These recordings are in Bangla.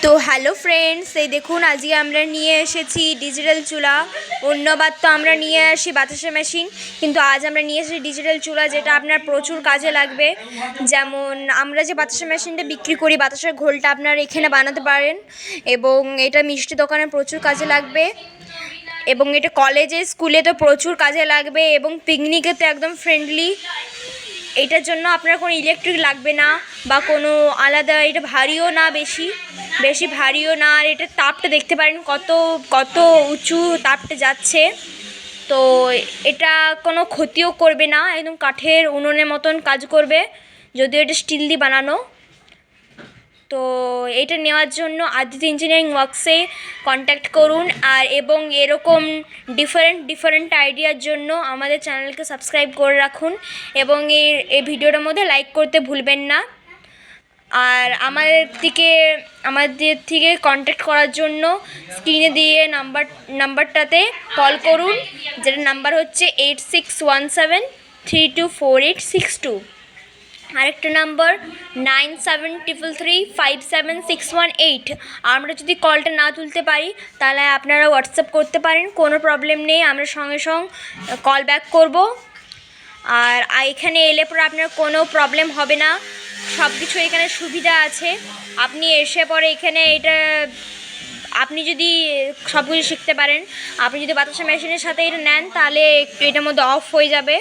তো হ্যালো ফ্রেন্ডস, এই দেখুন আজকে আমরা নিয়ে এসেছি ডিজিটাল চুলা। অন্যবার তো আমরা নিয়ে আসি বাতাসা মেশিন, কিন্তু আজ আমরা নিয়ে এসেছি ডিজিটাল চুলা, যেটা আপনার প্রচুর কাজে লাগবে। যেমন আমরা যে বাতাসা মেশিনটা বিক্রি করি, বাতাসার ঘোলটা আপনারা এখানে বানাতে পারেন, এবং এটা মিষ্টি দোকানে প্রচুর কাজে লাগবে, এবং এটা কলেজে স্কুলে তো প্রচুর কাজে লাগবে, এবং পিকনিকে তো একদম ফ্রেন্ডলি। এটার জন্য আপনার কোনো ইলেকট্রিক লাগবে না বা কোনো আলাদা, এটা ভারীও না, বেশি ভারীও না। আর এটার তাপটা দেখতে পারেন কত কত উঁচু তাপটা যাচ্ছে। তো এটা কোনো ক্ষতিও করবে না, একদম কাঠের উনুনের মতন কাজ করবে, যদিও এটা স্টিল দিয়ে বানানো। তো এটা নেওয়ার জন্য আদিত্য ইঞ্জিনিয়ারিং ওয়ার্কসে কন্ট্যাক্ট করুন। আর এবং এরকম ডিফারেন্ট আইডিয়ার জন্য আমাদের চ্যানেলকে সাবস্ক্রাইব করে রাখুন, এবং এই ভিডিওটার মধ্যে লাইক করতে ভুলবেন না। আর আমাদের থেকে কন্ট্যাক্ট করার জন্য স্ক্রিনে দিয়ে নাম্বারটাতে কল করুন, যেটার নাম্বার হচ্ছে 8617324862। আরেকটা নাম্বার 9733357618। আমরা যদি কলটা না তুলতে পারি তাহলে আপনারা হোয়াটসঅ্যাপ করতে পারেন, কোনো প্রবলেম নেই, আমরা সঙ্গে কল ব্যাক করব। আর এখানে এলে পরে আপনার কোনো প্রবলেম হবে না, সব কিছু এখানে সুবিধা আছে। আপনি এসে পরে এখানে আপনি যদি সব কিছু শিখতে পারেন, আপনি যদি বাতাসা মেশিনের সাথে এটা নেন তাহলে এটার মধ্যে অফ হয়ে যাবে।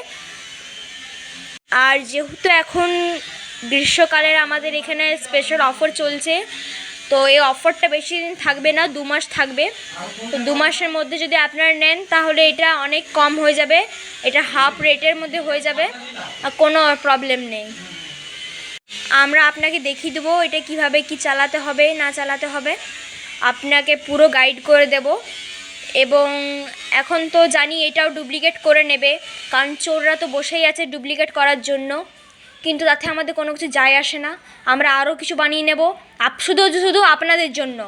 আর যেহেতু এখন গ্রীষ্মকালের আমাদের এখানে স্পেশাল অফার চলছে, তো এই অফারটা বেশি দিন থাকবে না, 2 মাস থাকবে। তো 2 মাসের মধ্যে যদি আপনারা নেন তাহলে এটা অনেক কম হয়ে যাবে, এটা হাফ রেটের মধ্যে হয়ে যাবে, আর কোনো প্রবলেম নেই। আমরা আপনাকে দেখিয়ে দেবো এটা কিভাবে কি চালাতে হবে না চালাতে হবে, আপনাকে পুরো গাইড করে দেব। এবং এখন তো জানি এটাও ডুপ্লিকেট করে নেবে, কারণ চোররা তো বসেই আছে ডুপ্লিকেট করার জন্য, কিন্তু তাতে আমাদের কোনো কিছু যায় আসে না। আমরা আরও কিছু বানিয়ে নেব শুধু আপনাদের জন্য।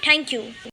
Thank you.